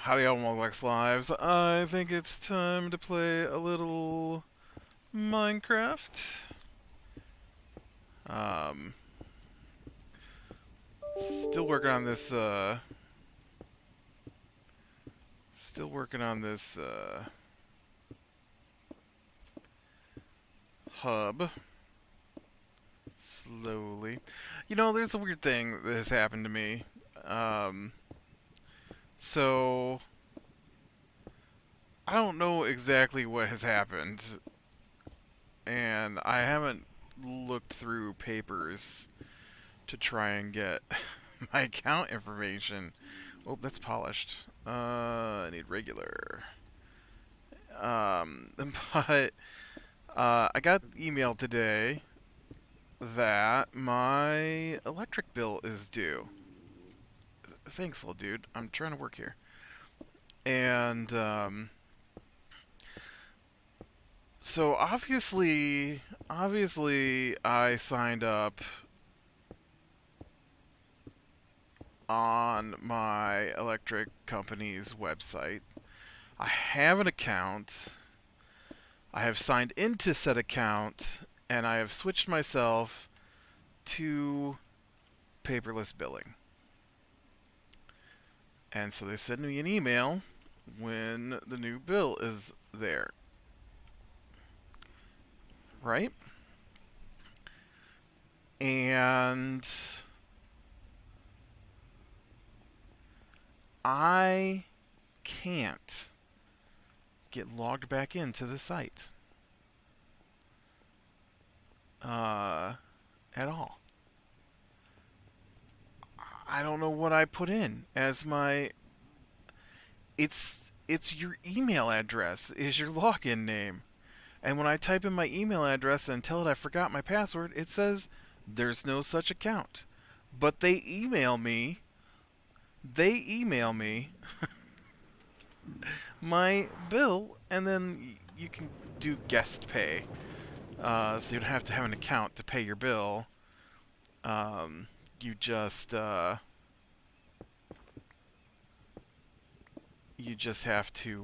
Howdy, all Moglex Lives. I think it's time to play a little Minecraft. Um, still working on this. Still working on this hub. Slowly. You know, there's a weird thing that has happened to me. Um, so I don't know exactly what has happened, and I haven't looked through papers to try and get my account information. Oh, that's polished. I need regular. Um, but I got email today that my electric bill is due. Thanks, little dude. I'm trying to work here. And so obviously, I signed up on my electric company's website. I have an account. I have signed into said account, and I have switched myself to paperless billing. And so they send me an email when the new bill is there. Right? And I can't get logged back into the site. At all. I don't know what I put in as my. It's your email address is your login name, and when I type in my email address and tell it I forgot my password, it says there's no such account. But they email me. They email me my bill, and then you can do guest pay. So you don't have to have an account to pay your bill. You just have to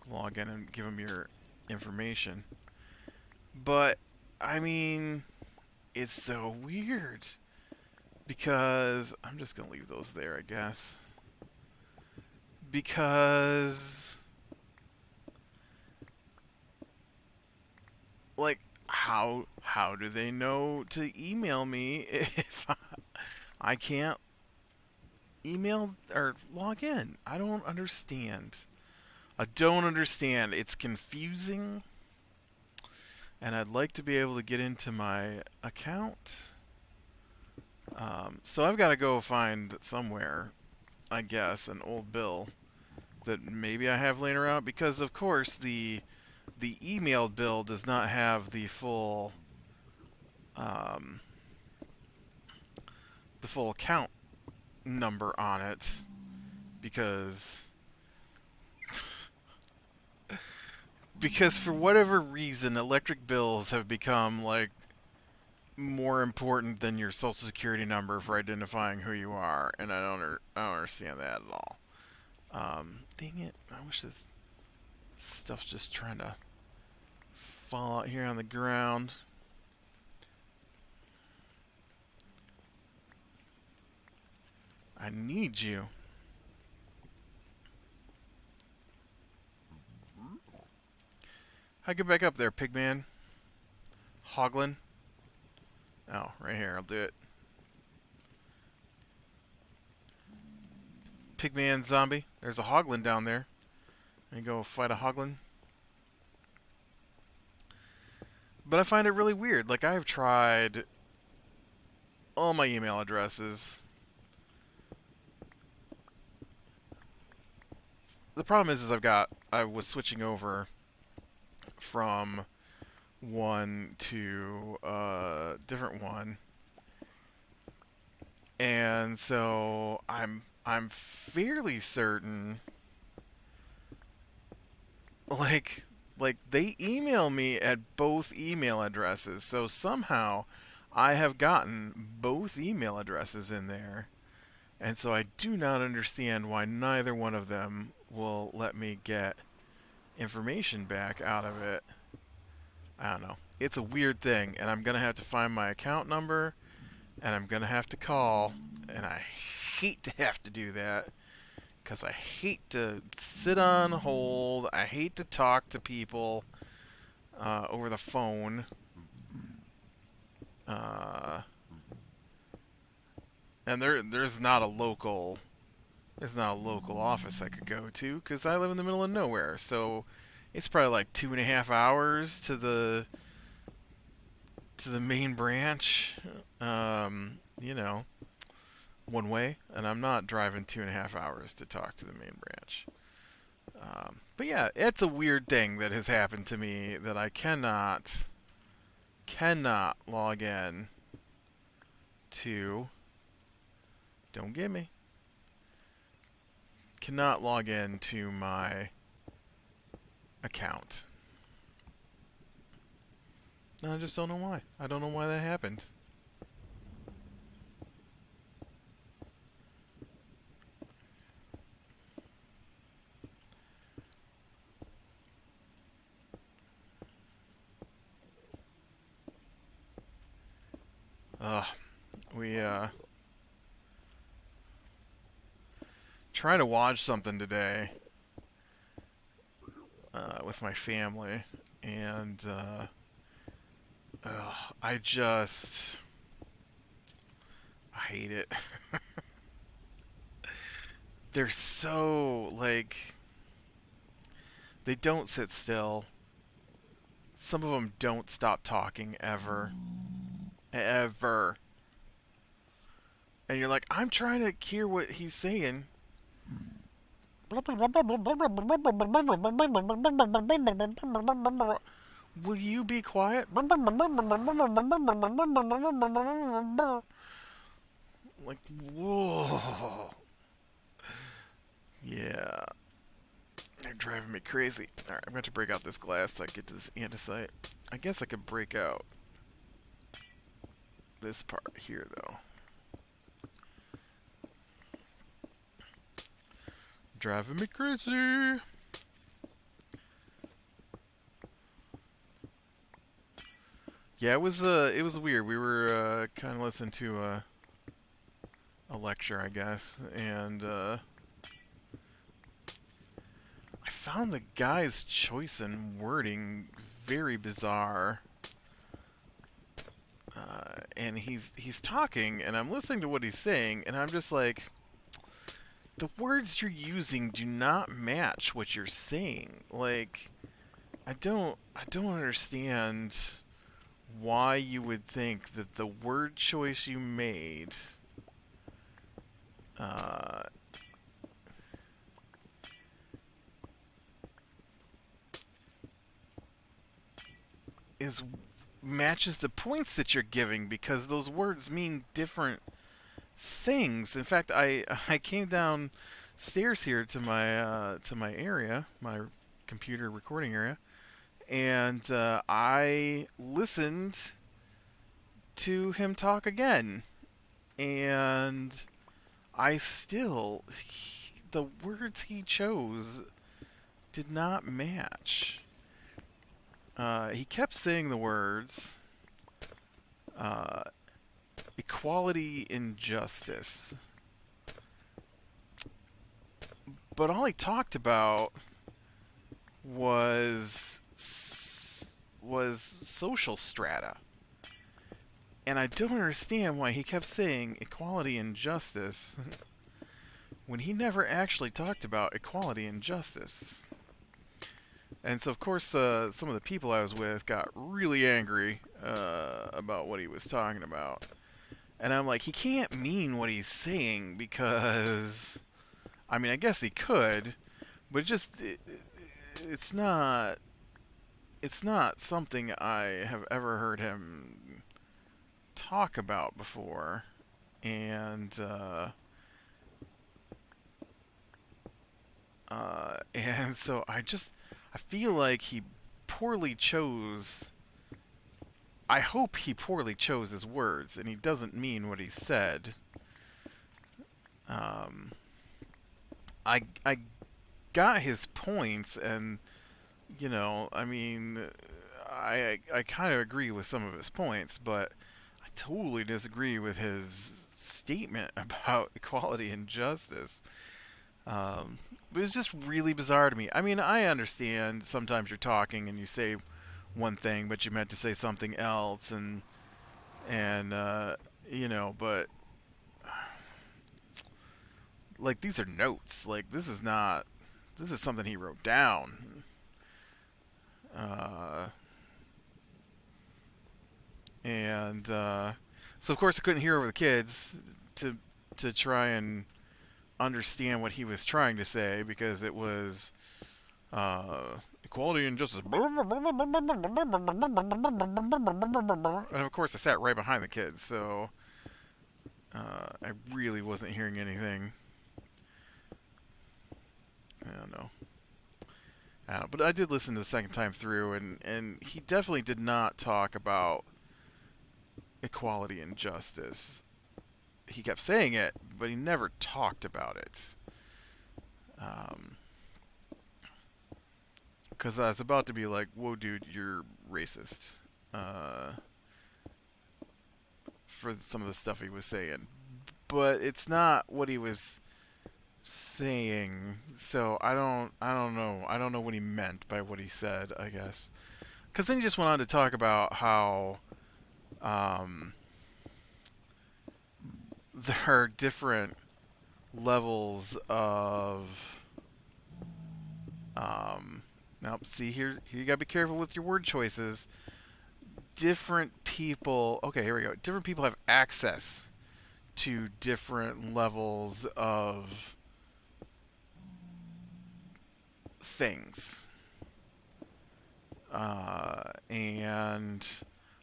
log in and give them your information. But I mean, it's so weird because I'm just gonna leave those there, I guess. Because like how do they know to email me if I can't email or log in? I don't understand. I don't understand. It's confusing, and I'd like to be able to get into my account. So I've got to go find somewhere, I guess, an old bill that maybe I have laying around, because of course the emailed bill does not have um, the full account number on it, because for whatever reason electric bills have become like more important than your social security number for identifying who you are, and I don't understand that at all. Dang it! I wish this stuff's just trying to fall out here on the ground. I need you. How get back up there, pigman? Hoglin? Oh, right here. I'll do it. Pigman zombie. There's a hoglin down there. Let me go fight a hoglin. But I find it really weird. Like, I've tried all my email addresses. The problem is I was switching over from one to a different one, and so I'm fairly certain, like they email me at both email addresses, so somehow I have gotten both email addresses in there, And so I do not understand why neither one of them will let me get information back out of it. I don't know. It's a weird thing, and I'm going to have to find my account number, and I'm going to have to call, and I hate to have to do that, because I hate to sit on hold. I hate to talk to people over the phone. And there's not a local office I could go to because I live in the middle of nowhere. So it's probably like 2.5 hours to the main branch. You know, one way, and I'm not driving 2.5 hours to talk to the main branch. But yeah, it's a weird thing that has happened to me that I cannot log in to. Don't get me. Cannot log in to my account. I just don't know why. I don't know why that happened. We trying to watch something today with my family, and I hate it. They're so, like, they don't sit still. Some of them don't stop talking ever. Ever. And you're like, I'm trying to hear what he's saying. Will you be quiet? Like, whoa. Yeah. They're driving me crazy. Alright, I'm going to break out this glass so I can get to this andesite. I guess I could break out this part here, though. Driving me crazy. Yeah, it was weird. We were kind of listening to a lecture, I guess, and I found the guy's choice in wording very bizarre. And he's talking, and I'm listening to what he's saying, and I'm just like, the words you're using do not match what you're saying. Like, I don't understand why you would think that the word choice you made is matches the points that you're giving, because those words mean different things. In fact, I came downstairs here to my area, my computer recording area, and I listened to him talk again, and the words he chose did not match. He kept saying the words equality and justice, but all he talked about was social strata. And I don't understand why he kept saying equality and justice when he never actually talked about equality and justice. And so, of course, some of the people I was with got really angry about what he was talking about. And I'm like, he can't mean what he's saying, because, I mean, I guess he could, but it's not something I have ever heard him talk about before. And and so I feel like he poorly chose. I hope he poorly chose his words, and he doesn't mean what he said. Um, I got his points, and I mean, I kind of agree with some of his points, but I totally disagree with his statement about equality and justice. It was just really bizarre to me. I mean, I understand sometimes you're talking and you say one thing, but you meant to say something else, and but like these are notes. Like this is something he wrote down. Uh, and so of course I couldn't hear over the kids to try and understand what he was trying to say because it was equality and justice. And of course I sat right behind the kids, so I really wasn't hearing anything. I don't know. But I did listen to the second time through, and he definitely did not talk about equality and justice. He kept saying it, but he never talked about it. Because I was about to be like, "Whoa, dude, you're racist," uh, for some of the stuff he was saying. But it's not what he was saying, so I don't know what he meant by what he said, I guess. Because then he just went on to talk about how um, there are different levels of now see here you gotta be careful with your word choices. Different people, okay, here we go. Different people have access to different levels of things. And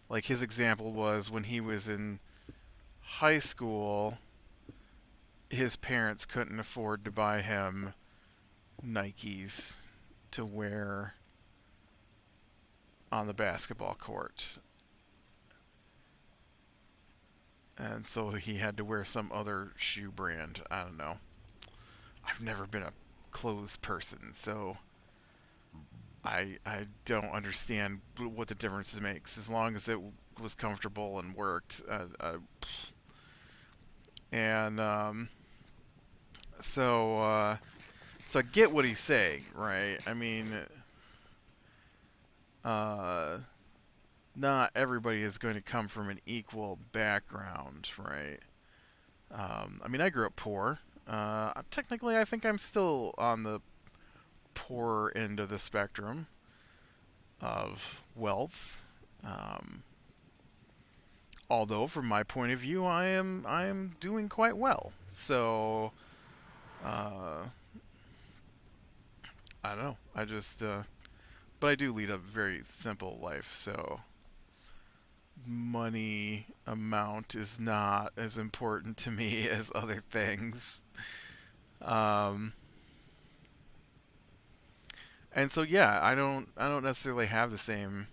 like his example was when he was in high school, his parents couldn't afford to buy him Nikes to wear on the basketball court. And so he had to wear some other shoe brand. I don't know. I've never been a clothes person, so I don't understand what the difference it makes. As long as it was comfortable and worked, and so so I get what he's saying, right? I mean, uh, not everybody is going to come from an equal background, right? I mean, I grew up poor. Technically, I think I'm still on the poor end of the spectrum of wealth. Um, Although, from my point of view, I am doing quite well. So, uh, I don't know. But I do lead a very simple life. So, money amount is not as important to me as other things. Um, and so yeah, I don't necessarily have the same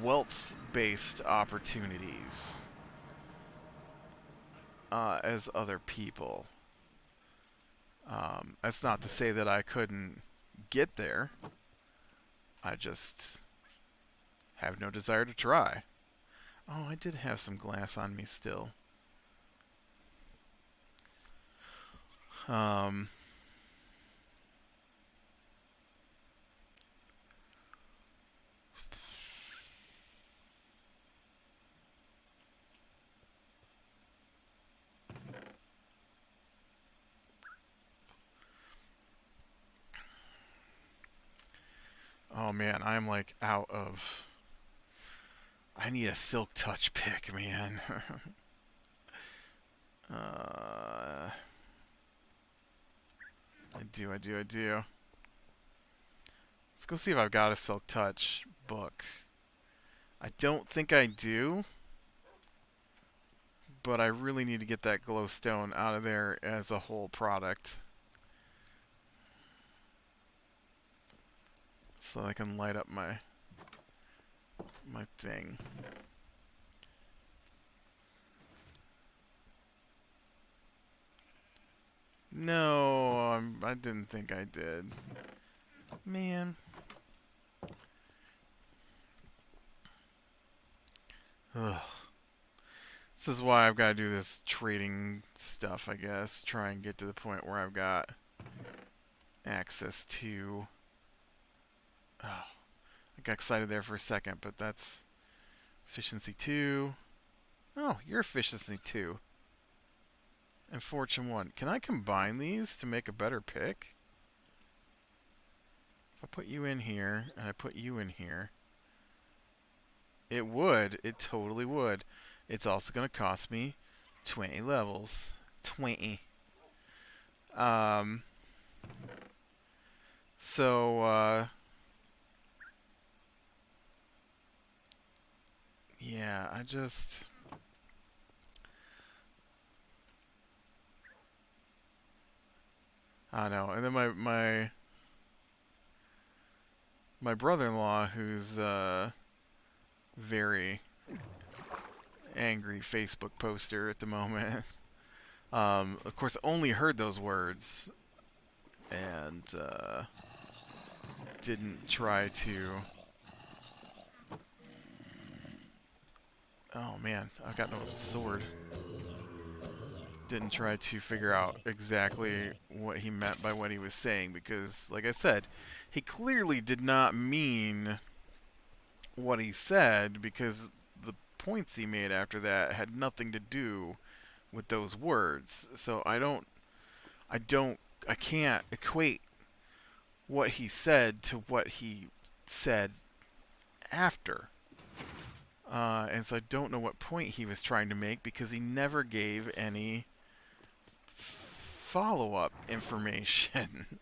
wealth based opportunities as other people. That's not to say that I couldn't get there. I just have no desire to try. Oh, I did have some glass on me still. Um, oh man, I'm like out of. I need a silk touch pick, man. uh, I do. Let's go see if I've got a silk touch book. I don't think I do, but I really need to get that glowstone out of there as a whole product so I can light up my thing. No, I didn't think I did. Man. Ugh. This is why I've got to do this trading stuff, I guess. Try and get to the point where I've got access to... Oh, I got excited there for a second, but that's efficiency 2. Oh, you're efficiency 2. And fortune 1. Can I combine these to make a better pick? If I put you in here, and I put you in here... It would. It totally would. It's also going to cost me 20 levels. 20. So, yeah, I just... I don't know. And then my brother-in-law, who's very angry Facebook poster at the moment, of course, only heard those words and didn't try to... Oh man, I've got no sword. Didn't try to figure out exactly what he meant by what he was saying because, like I said, he clearly did not mean what he said because the points he made after that had nothing to do with those words. So I can't equate what he said to what he said after. And so I don't know what point he was trying to make because he never gave any follow-up information.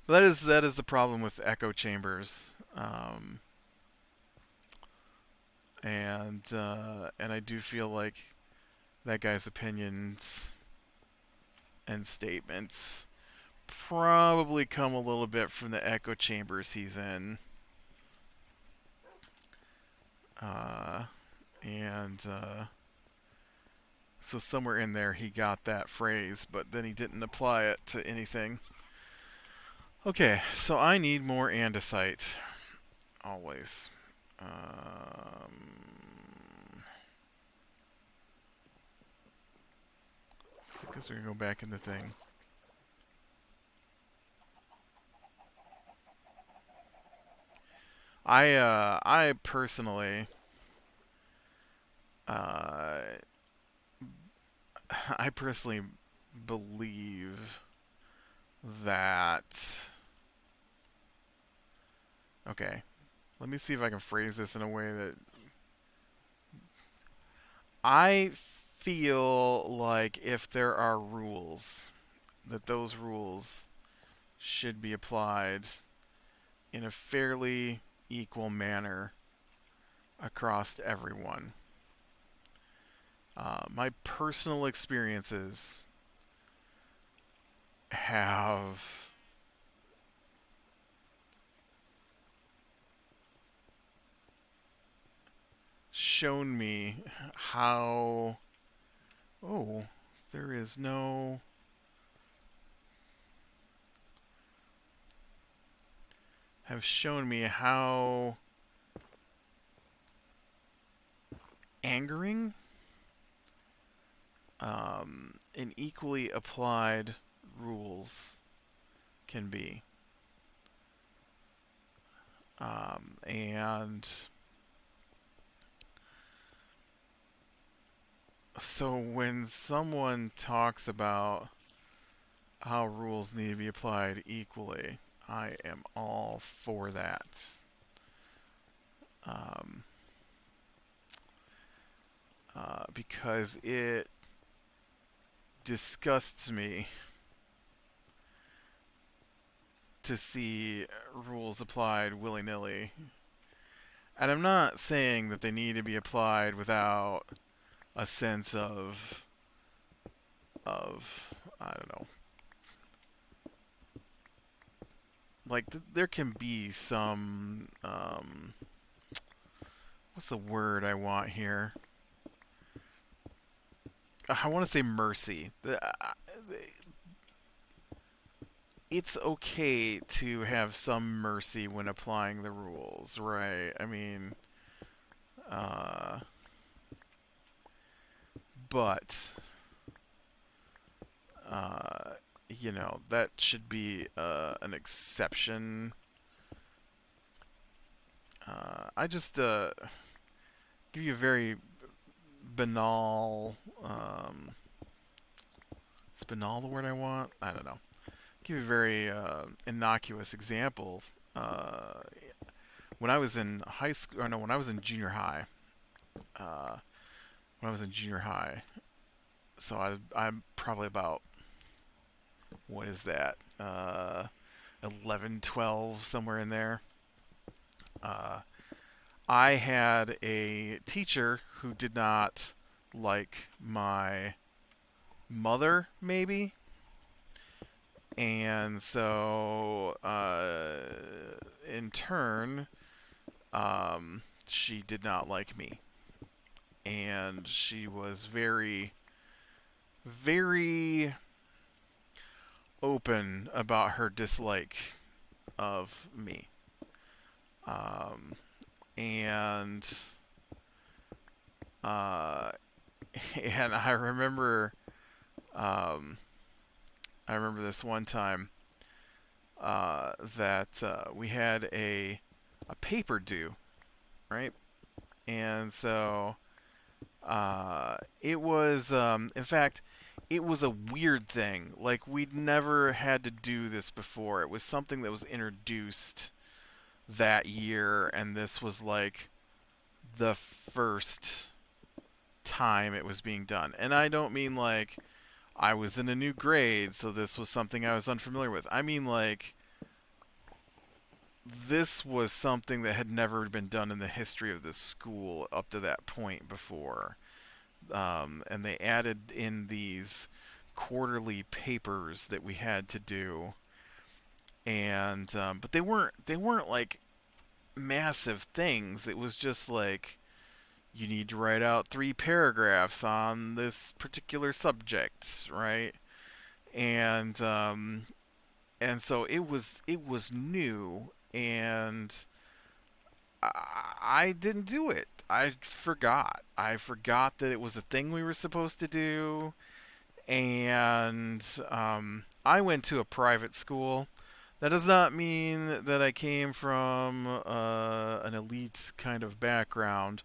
But that is the problem with echo chambers, and I do feel like that guy's opinions and statements probably come a little bit from the echo chambers he's in. So somewhere in there he got that phrase, but then he didn't apply it to anything. Okay, so I need more andesite. Always. So I guess we're going to go back in the thing. I personally, I personally believe that... Okay, let me see if I can phrase this in a way that... I feel like if there are rules, that those rules should be applied in a fairly equal manner across everyone. My personal experiences have shown me how... Oh, there is no... have shown me how angering and equally applied rules can be. And so when someone talks about how rules need to be applied equally, I am all for that. Because it disgusts me to see rules applied willy-nilly. And I'm not saying that they need to be applied without a sense of I don't know, like there can be some what's the word I want here? I want to say mercy. It's okay to have some mercy when applying the rules, right? I mean, uh, but uh, that should be an exception. I just give you a very banal. Is banal the word I want? I don't know. Give you a very innocuous example. Uh, when I was in high school, or no, when I was in junior high, uh, when I was in junior high, so I'm probably about, what is that? 11, 12, somewhere in there. Uh, I had a teacher who did not like my mother, maybe, and so in turn, she did not like me, and she was very, very open about her dislike of me. Um, and uh, and um, I remember this one time that we had a paper due, right? And so it was, in fact, it was a weird thing. Like, we'd never had to do this before. It was something that was introduced that year, and this was like the first time it was being done. And I don't mean like I was in a new grade, so this was something I was unfamiliar with. I mean like this was something that had never been done in the history of the school up to that point before. And they added in these quarterly papers that we had to do, and but they weren't like massive things. It was just like you need to write out 3 paragraphs on this particular subject, right? And so it was new, and I didn't do it. I forgot. I forgot that it was a thing we were supposed to do, and I went to a private school. That does not mean that I came from an elite kind of background.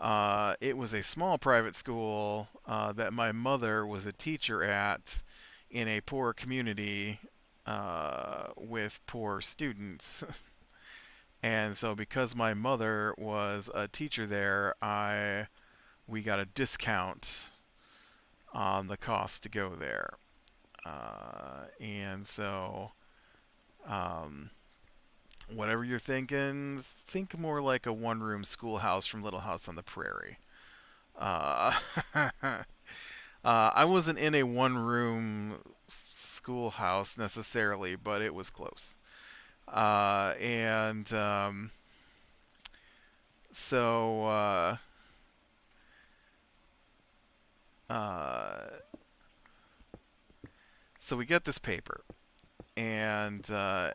It was a small private school that my mother was a teacher at in a poor community with poor students. And so, because my mother was a teacher there, we got a discount on the cost to go there. And so, um, whatever you're thinking, think more like a one-room schoolhouse from Little House on the Prairie. Uh, I wasn't in a one-room schoolhouse necessarily, but it was close. And so uh, so we get this paper, and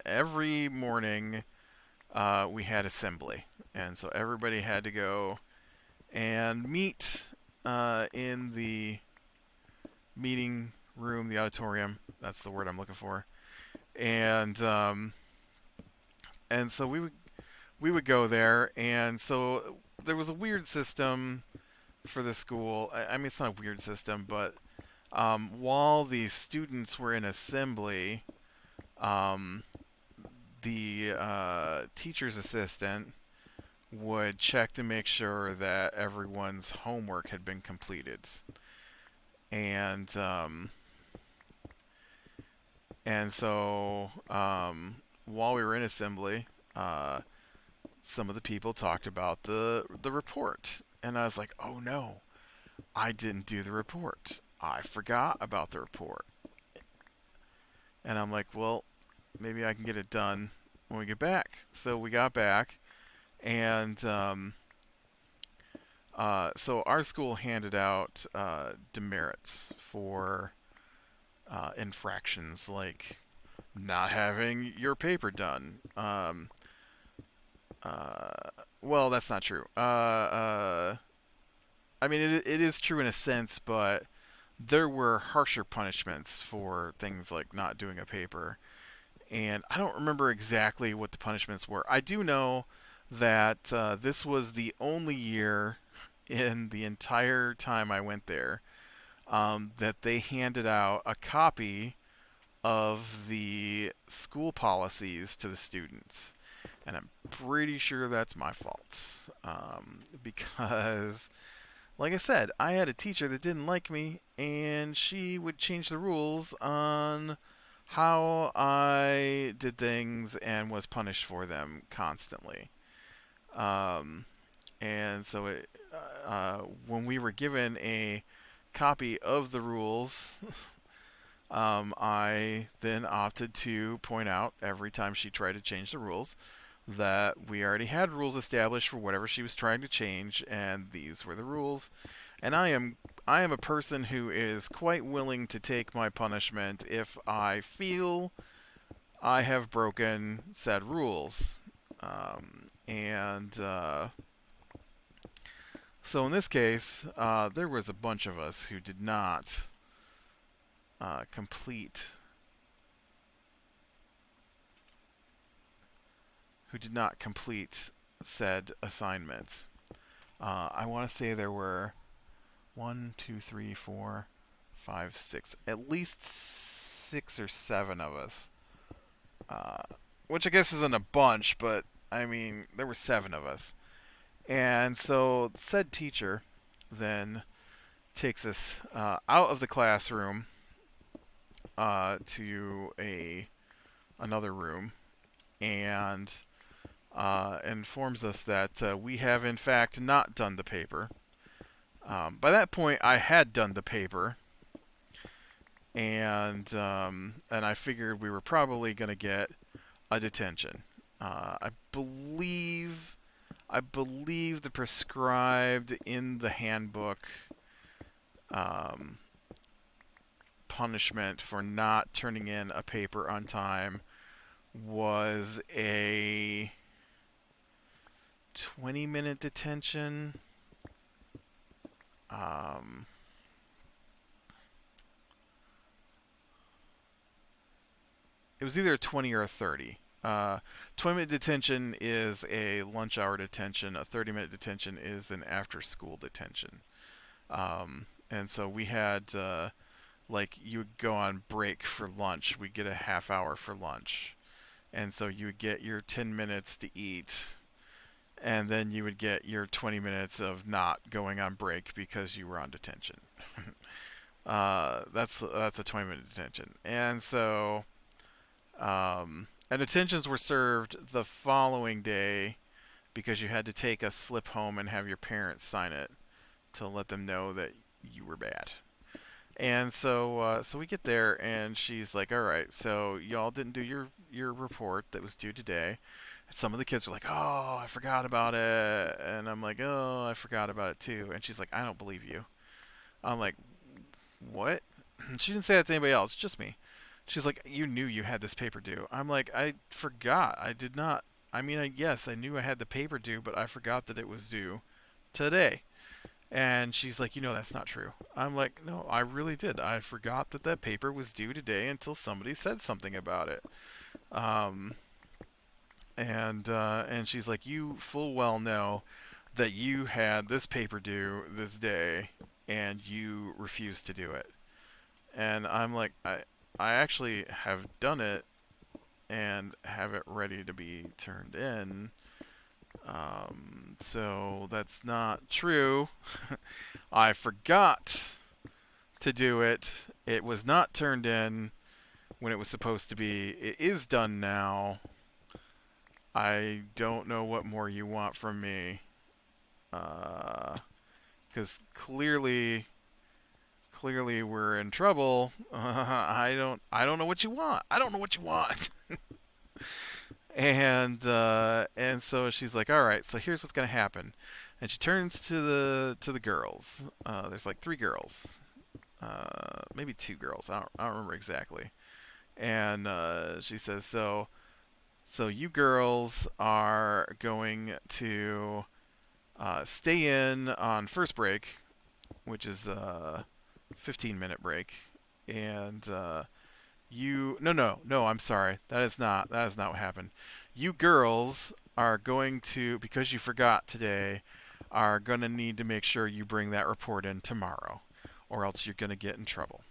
every morning we had assembly, and so everybody had to go and meet in the meeting room, the auditorium. That's the word I'm looking for. And so we would go there, and so there was a weird system for the school. I mean, it's not a weird system, but while the students were in assembly, um, the teacher's assistant would check to make sure that everyone's homework had been completed. And so while we were in assembly, some of the people talked about the report, and I was like, "Oh no, I didn't do the report. I forgot about the report." And I'm like, "Well, maybe I can get it done when we get back. So we got back, and so our school handed out demerits for infractions like not having your paper done. Well, that's not true. I mean, it is true in a sense, but there were harsher punishments for things like not doing a paper. And I don't remember exactly what the punishments were. I do know that this was the only year in the entire time I went there that they handed out a copy of the school policies to the students. And I'm pretty sure that's my fault. Because, like I said, I had a teacher that didn't like me, and she would change the rules on how I did things and was punished for them constantly. Um, and so when we were given a copy of the rules, I then opted to point out every time she tried to change the rules that we already had rules established for whatever she was trying to change, and these were the rules. And I am a person who is quite willing to take my punishment if I feel I have broken said rules. And so in this case, there was a bunch of us who did not complete said assignments. I want to say there were one, two, three, four, five, six, at least 6 or 7 of us. Uh, which I guess isn't a bunch, but I mean, there were 7 of us. And so said teacher then takes us out of the classroom to another room and informs us that we have in fact not done the paper. By that point, I had done the paper, and I figured we were probably going to get a detention. I believe the prescribed in the handbook um, punishment for not turning in a paper on time was a 20-minute detention. Um, it was either a 20 or a 30. 20-minute detention is a lunch hour detention. A 30-minute detention is an after-school detention. And so we had, like, you would go on break for lunch. We'd get a half hour for lunch. And so you would get your 10 minutes to eat, and then you would get your 20 minutes of not going on break because you were on detention. That's a 20-minute detention. And so, and detentions were served the following day because you had to take a slip home and have your parents sign it to let them know that you were bad. And so we get there, and she's like, "All right, so y'all didn't do your report that was due today." Some of the kids are like, "Oh, I forgot about it," and I'm like, "Oh, I forgot about it too." And she's like, "I don't believe you." I'm like, "What?" She didn't say that to anybody else, just me. She's like, "You knew you had this paper due." I'm like, "I forgot. I did not. I mean, yes, I knew I had the paper due, but I forgot that it was due today." And she's like, "That's not true." I'm like, "No, I really did. I forgot that paper was due today until somebody said something about it." Um, and she's like, "You full well know that you had this paper due this day, and you refused to do it." And I'm like, I actually have done it and have it ready to be turned in. So that's not true. I forgot to do it. It was not turned in when it was supposed to be. It is done now. I don't know what more you want from me. Because clearly we're in trouble. I don't know what you want. I don't know what you want. And so she's like, all right, so here's what's gonna happen. And she turns to the girls. There's like three girls, maybe two girls. I don't remember exactly. And she says, so you girls are going to stay in on first break, which is a 15-minute break, and you no, I'm sorry. That is not what happened. You girls are going to, because you forgot today, are going to need to make sure you bring that report in tomorrow, or else you're going to get in trouble.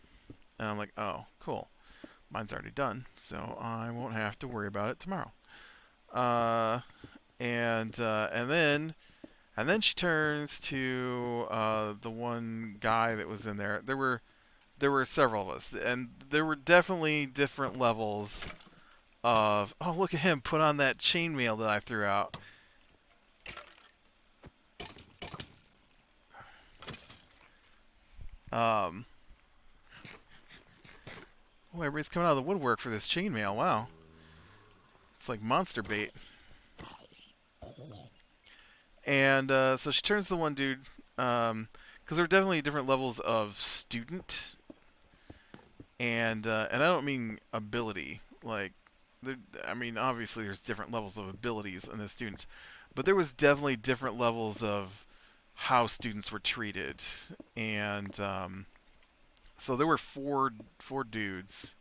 And I'm like, oh, cool. Mine's already done, so I won't have to worry about it tomorrow. Uh, and then she turns to the one guy that was in there. There were several of us, and there were definitely different levels of. Oh, look at him put on that chainmail that I threw out. Um, oh, everybody's coming out of the woodwork for this chainmail. Wow, it's like monster bait. And so she turns to the one dude, because there are definitely different levels of student, and I don't mean ability. Like, I mean, obviously there's different levels of abilities in the students, but there was definitely different levels of how students were treated, and so there were four dudes,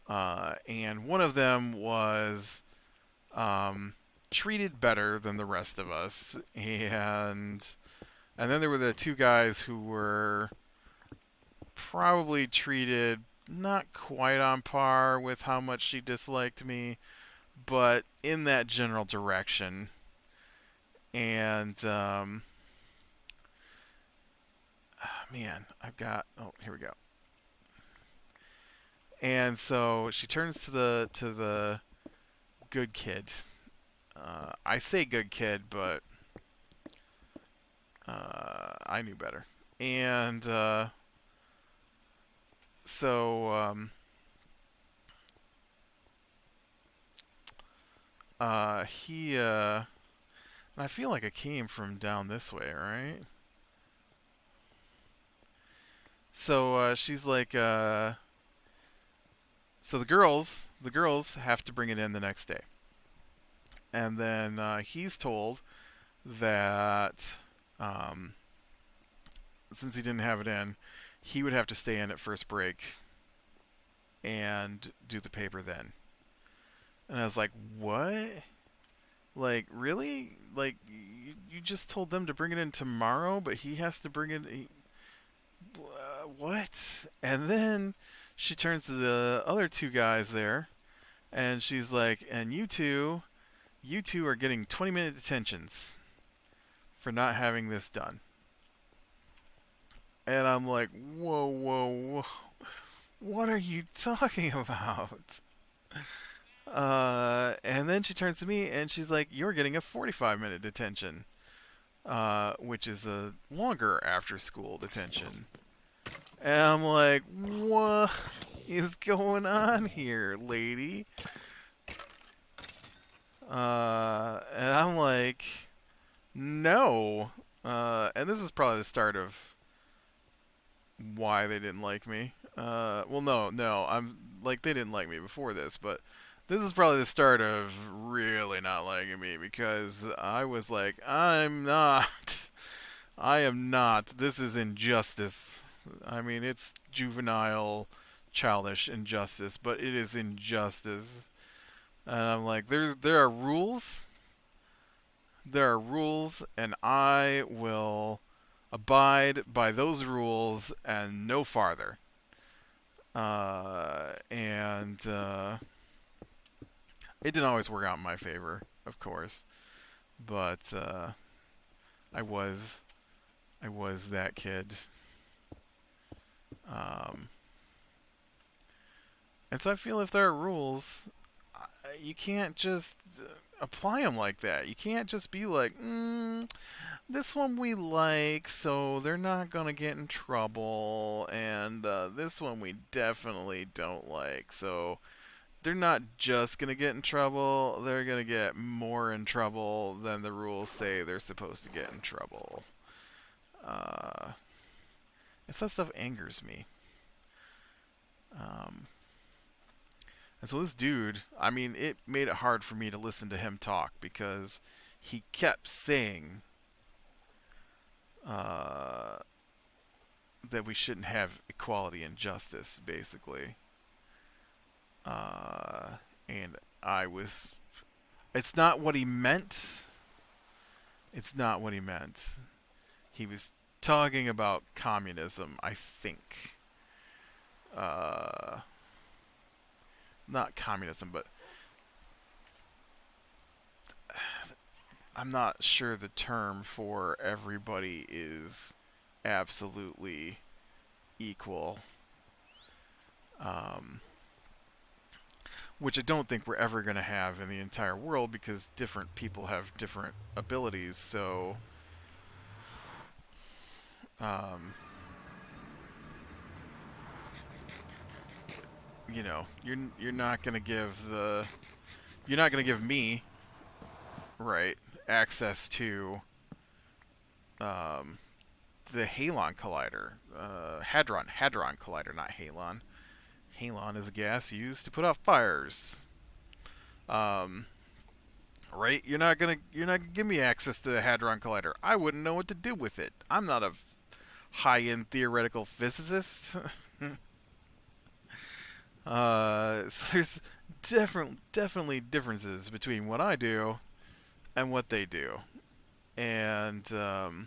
and one of them was treated better than the rest of us, and then there were the two guys who were probably treated not quite on par with how much she disliked me, but in that general direction. And man, I've got. Oh, here we go. And so she turns to the good kid. I say good kid, but I knew better. And so he I feel like I came from down this way, right? So she's like, so the girls have to bring it in the next day, and then he's told that um, since he didn't have it in, he would have to stay in at first break and do the paper then. And I was like, what? Like, really? Like, you just told them to bring it in tomorrow, but he has to bring it. What? And then she turns to the other two guys there, and she's like, and you two are getting 20-minute detentions for not having this done. And I'm like, whoa, whoa, whoa. What are you talking about? And then she turns to me and she's like, you're getting a 45-minute detention, which is a longer after school detention. And I'm like, what is going on here, lady? And I'm like, no. And this is probably the start of why they didn't like me. Well, no, I'm like, they didn't like me before this, but this is probably the start of really not liking me, because I was like, I'm not. I am not. This is injustice. I mean, it's juvenile, childish injustice, but it is injustice. And I'm like, there are rules. There are rules, and I will abide by those rules and no farther. And it didn't always work out in my favor, of course, but I was I was that kid. Um, and so I feel if there are rules, you can't just apply them like that. You can't just be like, this one we like, so they're not going to get in trouble, and this one we definitely don't like, so they're not just gonna get in trouble, they're gonna get more in trouble than the rules say they're supposed to get in trouble. Uh, and so that stuff angers me. Um, and so this dude, I mean, it made it hard for me to listen to him talk because he kept saying uh, that we shouldn't have equality and justice, basically. And I was. It's not what he meant. It's not what he meant. He was talking about communism, I think. Uh, Not communism, but I'm not sure the term for everybody is absolutely equal. Um, which I don't think we're ever going to have in the entire world because different people have different abilities. So, um, you're not going to give me right access to um, the Halon collider, hadron collider, not halon. Halon is a gas used to put out fires. Um, right? You're not gonna give me access to the hadron collider. I wouldn't know what to do with it. I'm not a high-end theoretical physicist. So there's definitely differences between what I do and what they do, and so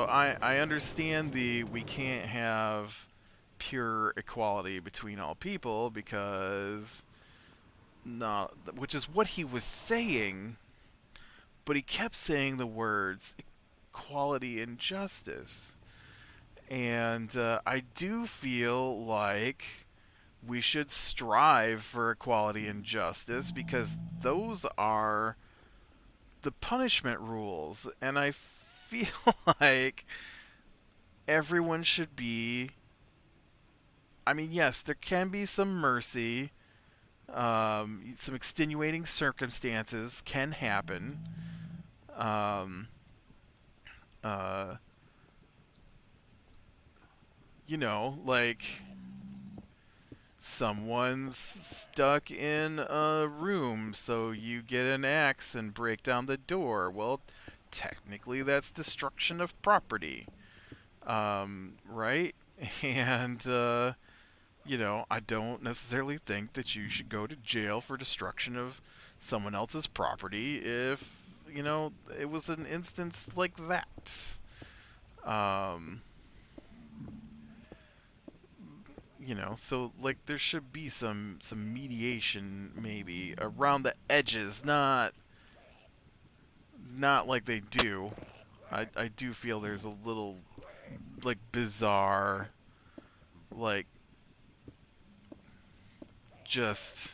I understand we can't have pure equality between all people because not, which is what he was saying, but he kept saying the words equality and justice. And I do feel like we should strive for equality and justice because those are the punishment rules. And I feel like everyone should be. I mean, yes, there can be some mercy. Some extenuating circumstances can happen. Um, uh, like someone's stuck in a room, so you get an axe and break down the door. Well, technically, that's destruction of property, right? And I don't necessarily think that you should go to jail for destruction of someone else's property if it was an instance like that. Um, so like there should be some mediation maybe around the edges, not like they do. I do feel there's a little like bizarre, like just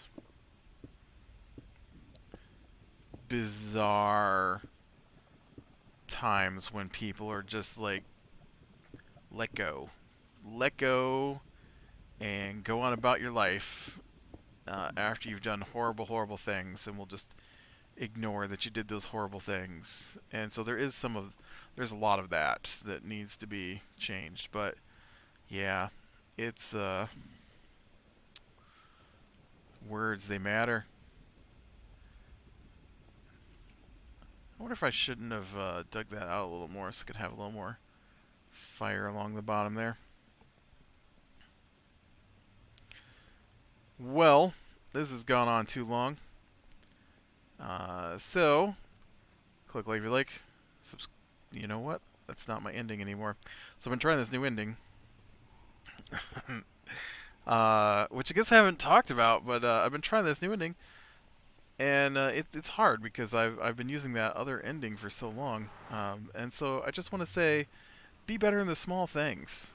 bizarre times when people are just like let go and go on about your life after you've done horrible things, and we'll just ignore that you did those horrible things. And so there's a lot of that needs to be changed. But yeah, it's words, they matter. I wonder if I shouldn't have dug that out a little more so I could have a little more fire along the bottom there. Well, this has gone on too long. So, click like if you like. You know what? That's not my ending anymore. So I've been trying this new ending. Which I guess I haven't talked about, but I've been trying this new ending. And it's hard because I've been using that other ending for so long. And so I just want to say, be better in the small things.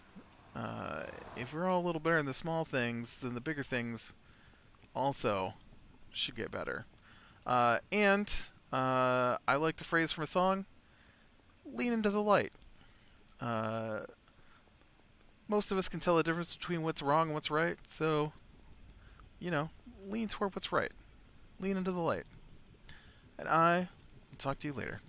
If we're all a little better in the small things, then the bigger things also should get better. And I like the phrase from a song, lean into the light. Most of us can tell the difference between what's wrong and what's right, so you know, lean toward what's right. Lean into the light. And I will talk to you later.